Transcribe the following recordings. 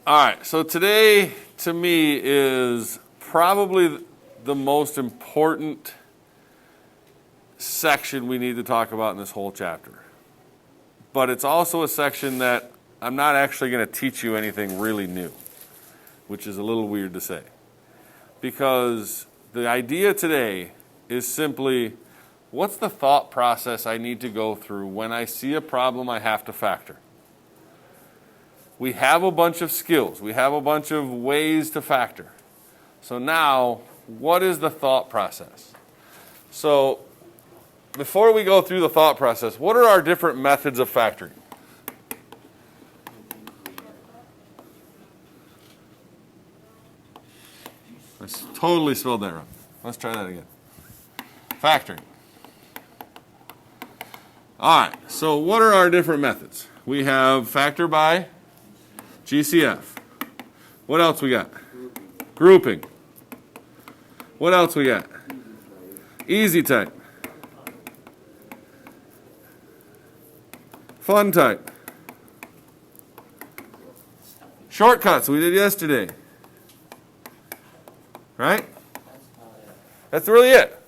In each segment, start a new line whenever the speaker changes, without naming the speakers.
All right, so today to me is probably the most important section we need to talk about in this whole chapter. But it's also a section that I'm not actually going to teach you anything really new, which is a little weird to say. Because the idea today is simply, what's the thought process I need to go through when I see a problem I have to factor? We have a bunch of skills. We have a bunch of ways to factor. So now, what is the thought process? So before we go through the thought process, what are our different methods of factoring? I totally spelled that wrong. Let's try that again. Factoring. All right, so what are our different methods? We have factor by GCF. What else we got? Grouping. What else we got? Easy type. Fun type. Shortcuts we did yesterday. Right? That's really it.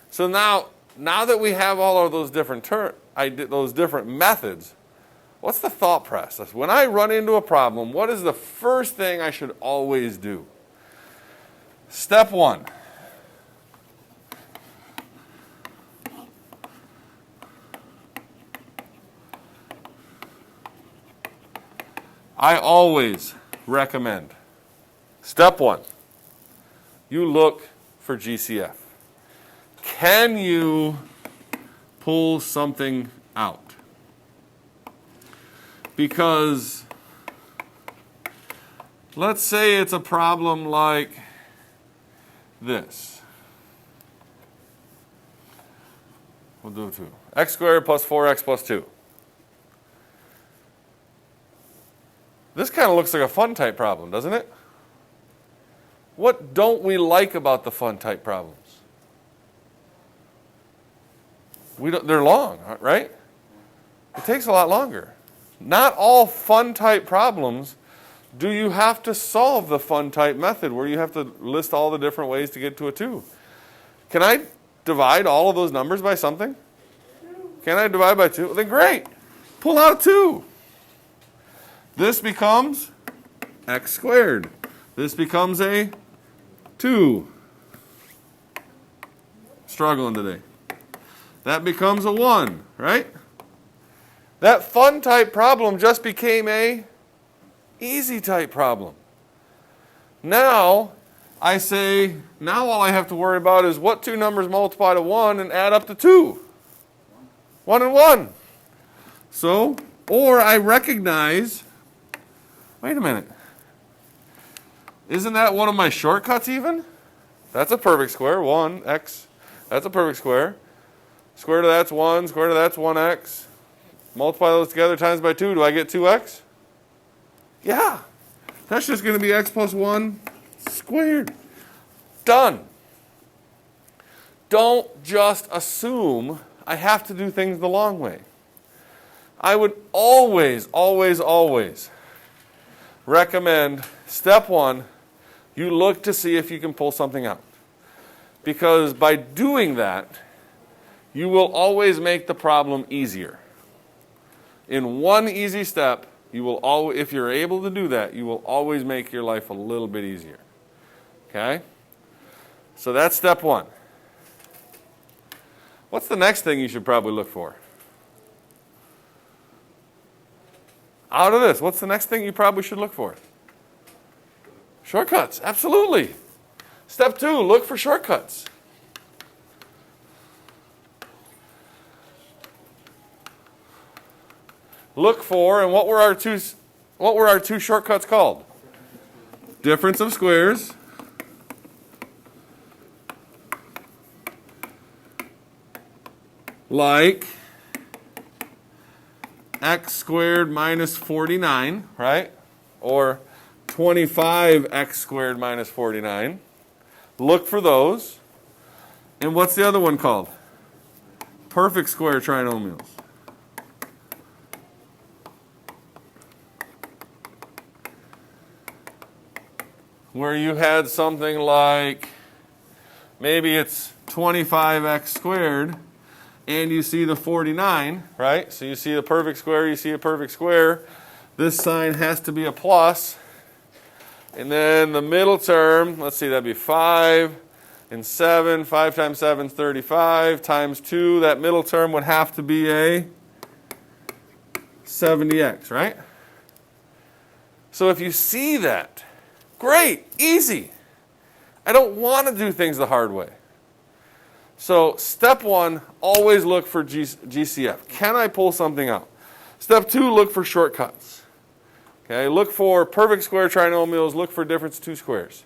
So now that we have all of those different methods, what's the thought process? When I run into a problem, what is the first thing I should always do? Step one. I always recommend, step one, you look for GCF. Can you pull something out? Because let's say it's a problem like this. We'll do 2. X squared plus 4x plus 2. This kind of looks like a fun type problem, doesn't it? What don't we like about the fun type problems? They're long, right? It takes a lot longer. Not all fun type problems do you have to solve the fun type method where you have to list all the different ways to get to a 2. Can I divide all of those numbers by something? Can I divide by 2? Then great. Pull out a 2. This becomes x squared. This becomes a 2. Struggling today. That becomes a 1, right? That fun type problem just became a easy type problem. Now, I say, now all I have to worry about is what 2 numbers multiply to 1 and add up to 2. 1 and 1. So, or I recognize, wait a minute. Isn't that one of my shortcuts even? That's a perfect square, 1x. That's a perfect square. Square root of that's 1, square root of that's 1x. Multiply those together times by 2. Do I get 2x? Yeah. That's just going to be x plus 1 squared. Done. Don't just assume I have to do things the long way. I would always, always, always recommend, step one, you look to see if you can pull something out. Because by doing that, you will always make the problem easier. In one easy step, you will always, if you're able to do that, you will always make your life a little bit easier. Okay? So that's step one. What's the next thing you should probably look for? Out of this, what's the next thing you probably should look for? Shortcuts, absolutely. Step two, look for shortcuts. Look for, and what were our two shortcuts called? Difference of squares. Like x squared minus 49, right? Or 25x squared minus 49. Look for those. And what's the other one called? Perfect square trinomials. where you had something like, maybe it's 25x squared, and you see the 49, right? So you see a perfect square, you see a perfect square. This sign has to be a plus. And then the middle term, let's see, that'd be 5 and 7. 5 times 7 is 35. Times 2, that middle term would have to be a 70x, right? So if you see that, great, easy. I don't want to do things the hard way. So step 1, always look for GCF. Can I pull something out? Step 2, look for shortcuts. Okay, look for perfect square trinomials, look for difference of two squares.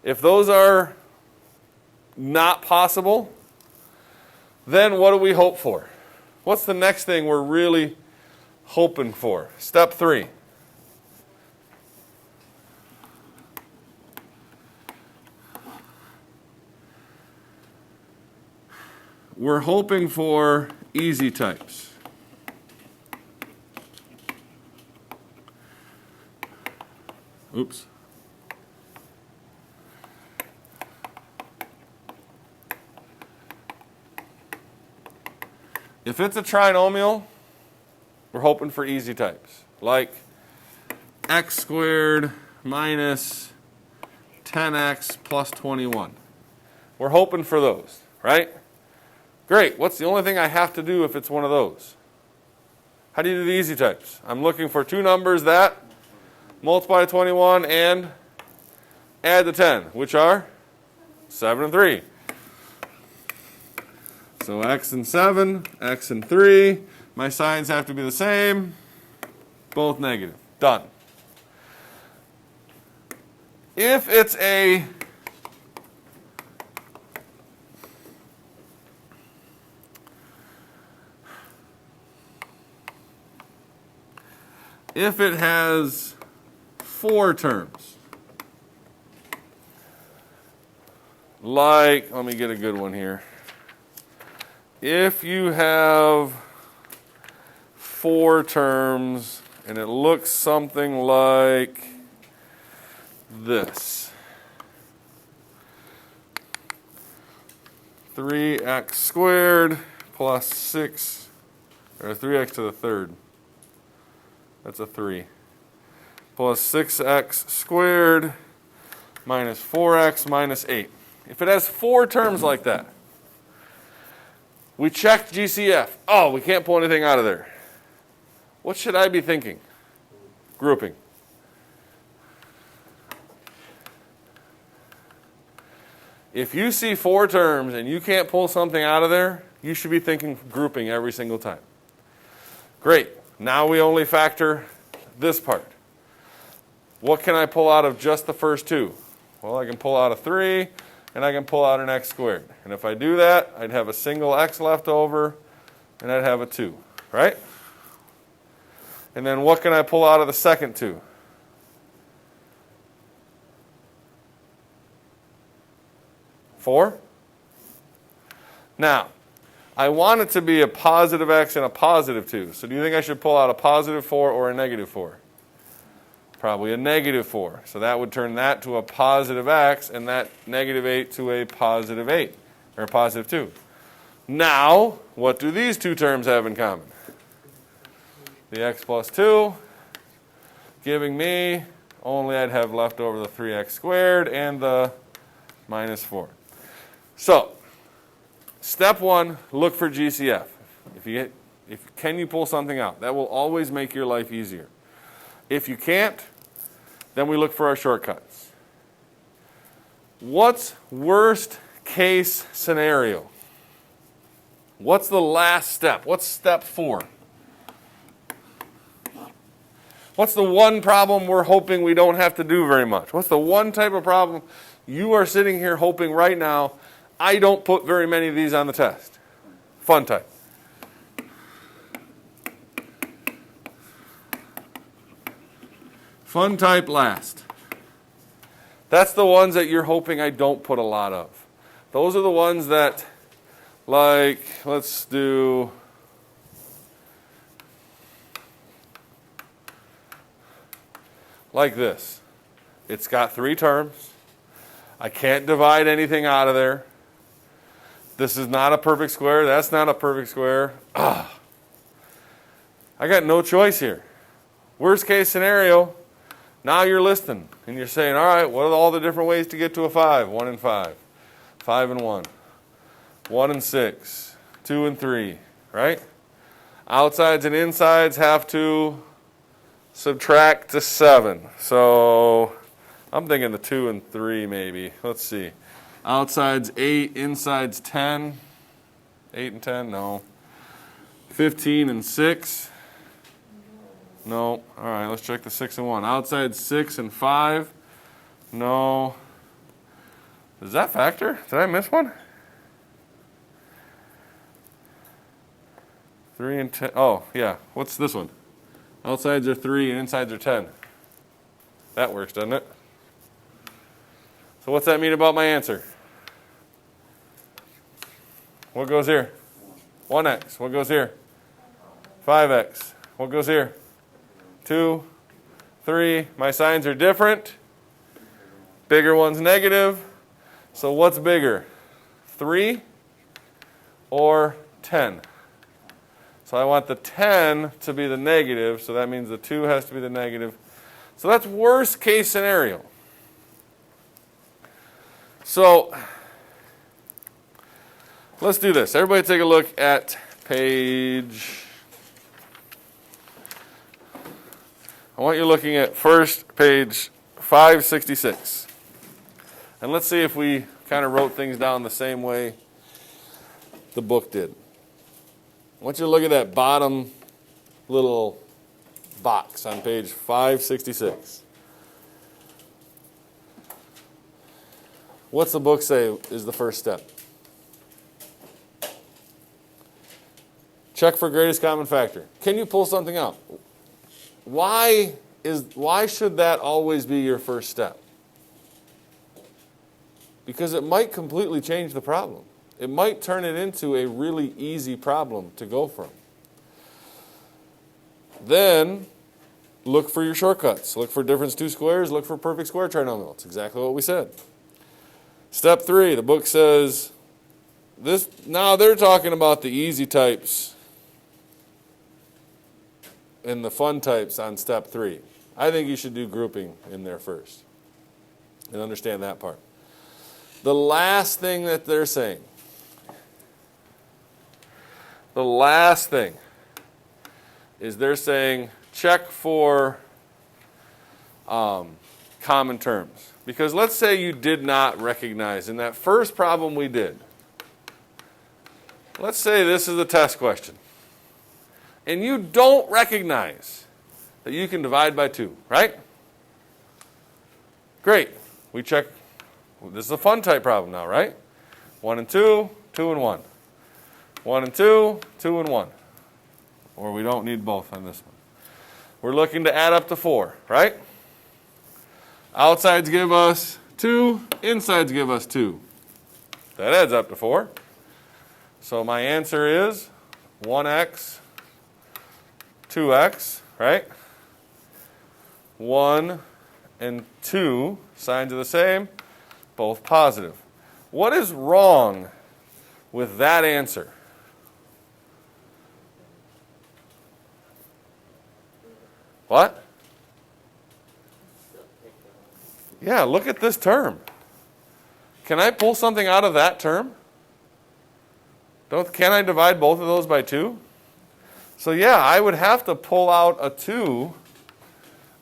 If those are not possible, then what do we hope for? What's the next thing we're really hoping for? Step 3. We're hoping for easy types. Oops. If it's a trinomial, we're hoping for easy types, like x squared minus 10x plus 21. We're hoping for those, right? Great. What's the only thing I have to do if it's one of those? How do you do the easy types? I'm looking for two numbers that multiply 21 and add the 10, which are 7 and 3. So x and 7, x and 3. My signs have to be the same. Both negative. Done. If it's a if it has 4 terms, like, let me get a good one here. If you have 4 terms and it looks something like this. 3x squared plus 6, or 3x to the third. That's a 3. Plus 6x squared minus 4x minus 8. If it has 4 terms like that, we checked GCF. Oh, we can't pull anything out of there. What should I be thinking? Grouping. If you see 4 terms and you can't pull something out of there, you should be thinking grouping every single time. Great. Now we only factor this part. What can I pull out of just the first 2? Well, I can pull out a 3, and I can pull out an x squared. And if I do that, I'd have a single x left over, and I'd have a 2, right? And then what can I pull out of the second 2? 4? Now, I want it to be a positive x and a positive 2. So do you think I should pull out a positive 4 or a negative 4? Probably a negative 4. So that would turn that to a positive x and that negative 8 to a positive 8, or a positive 2. Now, what do these 2 terms have in common? The x plus 2, giving me, only I'd have left over the 3x squared and the minus 4. So, step 1, look for GCF. Can you pull something out? That will always make your life easier. If you can't, then we look for our shortcuts. What's worst case scenario? What's the last step? What's step 4? What's the one problem we're hoping we don't have to do very much? What's the one type of problem you are sitting here hoping right now, I don't put very many of these on the test? Fun type. Fun type last. That's the ones that you're hoping I don't put a lot of. Those are the ones that, like, let's do like this. It's got 3 terms. I can't divide anything out of there. This is not a perfect square. That's not a perfect square. I got no choice here. Worst case scenario, now you're listening and you're saying, all right, what are all the different ways to get to a 5? 1 and 5. 5 and 1. 1 and 6. 2 and 3, right? Outsides and insides have to subtract to 7. So I'm thinking the 2 and 3 maybe. Let's see. Outside's 8, inside's 10. 8 and 10, no. 15 and 6. No. All right, let's check the 6 and 1. Outside's 6 and 5. No. Does that factor? Did I miss one? 3 and 10. Oh, yeah. What's this one? Outsides are 3 and insides are 10. That works, doesn't it? So what's that mean about my answer? What goes here? 1x. What goes here? 5x. What goes here? 2, 3. My signs are different. Bigger one's negative. So what's bigger? 3 or 10? So I want the 10 to be the negative, so that means the 2 has to be the negative. So that's worst case scenario. So let's do this. Everybody take a look at page... I want you looking at first page 566. And let's see if we kind of wrote things down the same way the book did. I want you to look at that bottom little box on page 566. What's the book say is the first step? Check for greatest common factor. Can you pull something out? Why should that always be your first step? Because it might completely change the problem. It might turn it into a really easy problem to go from. Then look for your shortcuts. Look for difference 2 squares. Look for perfect square trinomial. It's exactly what we said. Step 3, the book says this. Now they're talking about the easy types and the fun types on step 3. I think you should do grouping in there first and understand that part. The last thing that they're saying, is they're saying check for common terms. Because let's say you did not recognize in that first problem we did. Let's say this is a test question. And you don't recognize that you can divide by 2, right? Great. We check. This is a fun type problem now, right? 1 and 2, 2 and 1. 1 and 2, 2 and 1. Or we don't need both on this one. We're looking to add up to 4, right? Outsides give us 2, insides give us 2. That adds up to 4. So my answer is 1x, 2x, right? 1 and 2, signs are the same, both positive. What is wrong with that answer? What? Yeah, look at this term. Can I pull something out of that term? Can I divide both of those by 2? So yeah, I would have to pull out a 2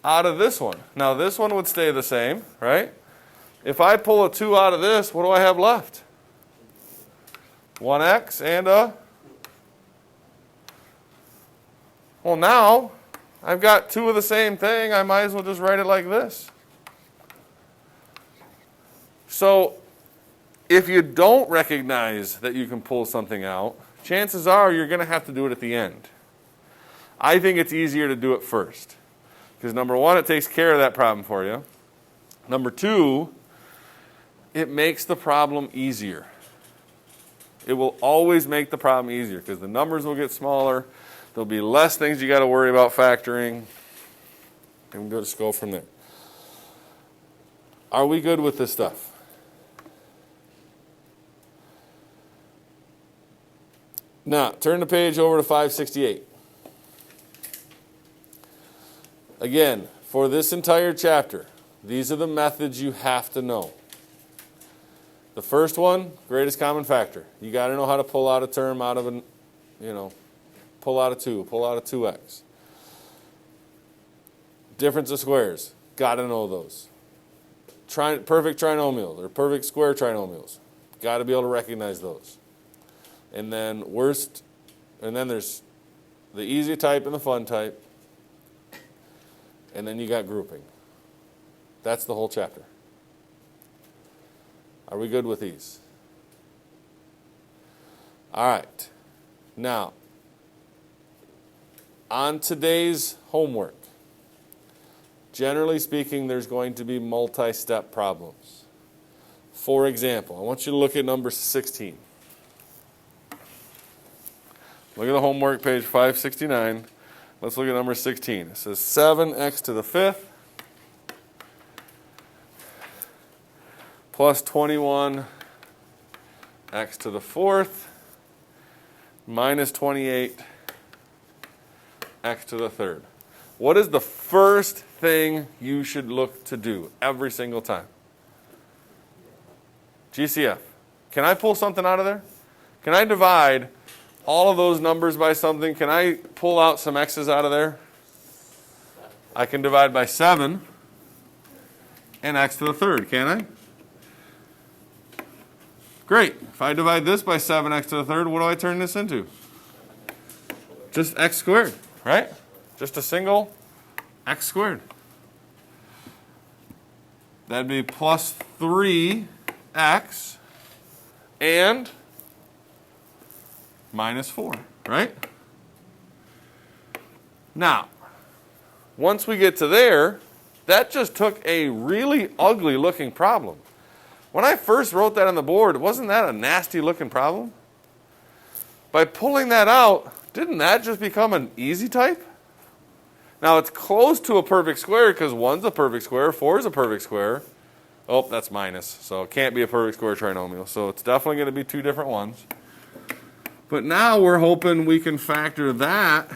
out of this one. Now this one would stay the same, right? If I pull a 2 out of this, what do I have left? 1x and a... Well, now I've got 2 of the same thing. I might as well just write it like this. So if you don't recognize that you can pull something out, chances are you're going to have to do it at the end. I think it's easier to do it first. Because number 1, it takes care of that problem for you. Number 2, it makes the problem easier. It will always make the problem easier because the numbers will get smaller. There'll be less things you got to worry about factoring. And we'll just go from there. Are we good with this stuff? Now, turn the page over to 568. Again, for this entire chapter, these are the methods you have to know. The first one, greatest common factor. You got to know how to pull out a term out of an, pull out a 2, pull out a 2x. Difference of squares, got to know those. Perfect trinomials or perfect square trinomials, got to be able to recognize those. And then there's the easy type and the fun type. And then you got grouping. That's the whole chapter. Are we good with these? All right. Now, on today's homework, generally speaking, there's going to be multi-step problems. For example, I want you to look at number 16. Look at the homework, page 569. Let's look at number 16. It says 7x to the 5th plus 21x to the 4th minus 28x to the 3rd. What is the first thing you should look to do every single time? GCF. Can I pull something out of there? Can I divide all of those numbers by something? Can I pull out some x's out of there? I can divide by 7 and x to the 3rd, can I? Great. If I divide this by 7x to the 3rd, what do I turn this into? Just x squared, right? Just a single x squared. That'd be plus 3x and minus 4, right? Now, once we get to there, that just took a really ugly looking problem. When I first wrote that on the board, wasn't that a nasty looking problem? By pulling that out, didn't that just become an easy type? Now it's close to a perfect square because 1's a perfect square, 4 is a perfect square. Oh, that's minus, so it can't be a perfect square trinomial. So it's definitely going to be two different ones. But now we're hoping we can factor that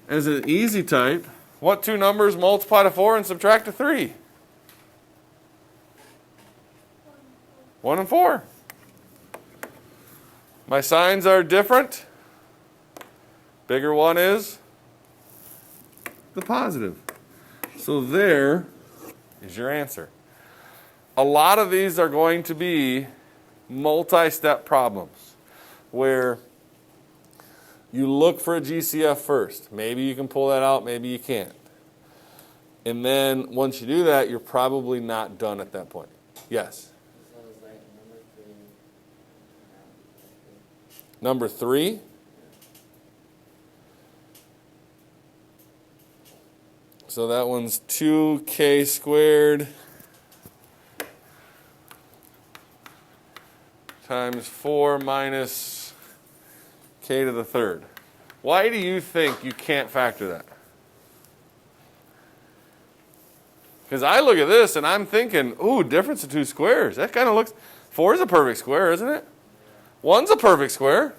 as an easy type. What two numbers multiply to 4 and subtract to 3? 1 and 4. My signs are different. Bigger one is the positive. So there is your answer. A lot of these are going to be multi-step problems where you look for a GCF first. Maybe you can pull that out, maybe you can't. And then once you do that, you're probably not done at that point. Yes? Number 3. So that one's 2k squared times 4 minus k to the 3rd. Why do you think you can't factor that? Because I look at this and I'm thinking, ooh, difference of two squares. That kind of looks, 4 is a perfect square, isn't it? 1's a perfect square.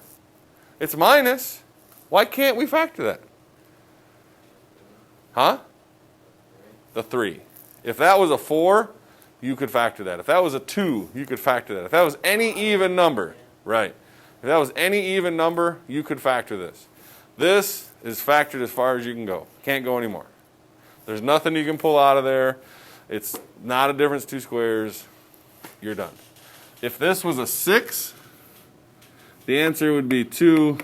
It's minus. Why can't we factor that? Huh? The 3. If that was a 4, you could factor that. If that was a 2, you could factor that. If that was any even number, right. If that was any even number, you could factor this. This is factored as far as you can go. Can't go anymore. There's nothing you can pull out of there. It's not a difference, two squares. You're done. If this was a 6, the answer would be 2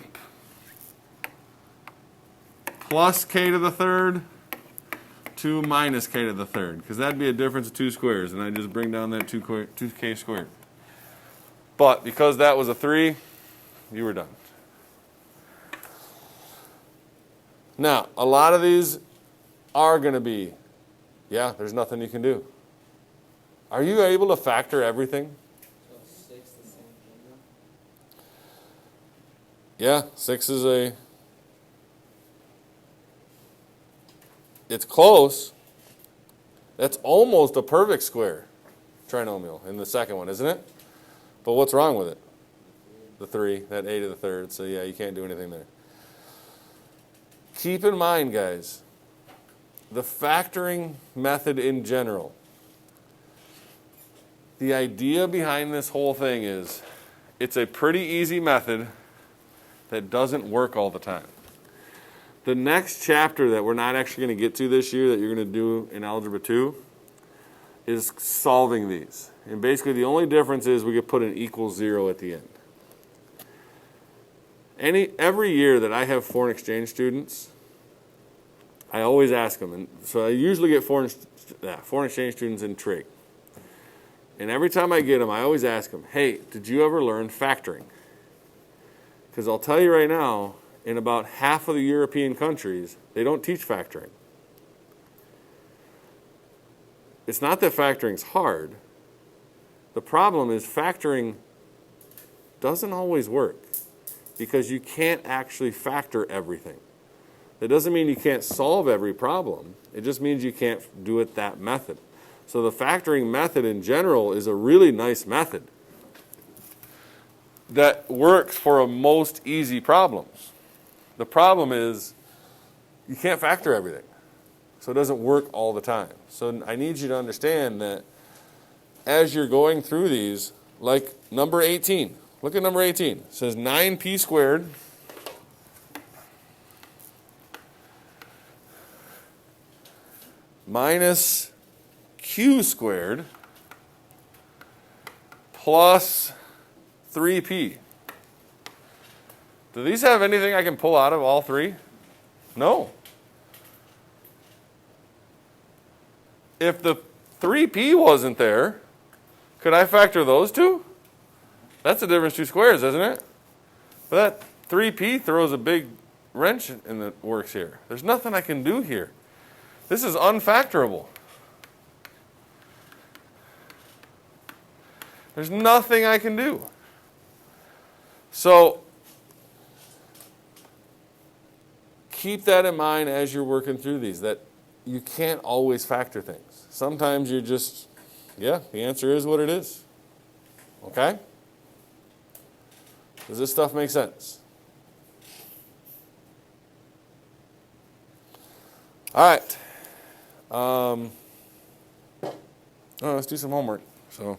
plus k to the 3rd, 2 minus k to the 3rd, because that'd be a difference of two squares, and I just bring down that 2k squared. But because that was a 3, you were done. Now, a lot of these are going to be, yeah, there's nothing you can do. Are you able to factor everything?
So 6 the same thing?
Yeah, 6 is a, it's close. That's almost a perfect square trinomial in the second one, isn't it? But what's wrong with it? The 3, that a to the third. So yeah, you can't do anything there. Keep in mind, guys, the factoring method in general, the idea behind this whole thing is it's a pretty easy method that doesn't work all the time. The next chapter that we're not actually going to get to this year that you're going to do in Algebra 2 is solving these. And basically the only difference is we could put an equals 0 at the end. Every year that I have foreign exchange students, I always ask them, and so I usually get foreign exchange students in trig. And every time I get them, I always ask them, hey, did you ever learn factoring? Because I'll tell you right now, in about half of the European countries, they don't teach factoring. It's not that factoring's hard. The problem is factoring doesn't always work because you can't actually factor everything. That doesn't mean you can't solve every problem. It just means you can't do it that method. So the factoring method in general is a really nice method that works for most easy problems. The problem is you can't factor everything. So it doesn't work all the time. So I need you to understand that as you're going through these, like number 18, look at number 18. It says 9p squared minus q squared plus 3p. Do these have anything I can pull out of all three? No. If the 3p wasn't there, could I factor those two? That's the difference two squares, isn't it? But that 3p throws a big wrench in the works here. There's nothing I can do here. This is unfactorable. There's nothing I can do. So keep that in mind as you're working through these, that you can't always factor things. Sometimes you're just, yeah, the answer is what it is. Okay? Does this stuff make sense? All right. Let's do some homework. So.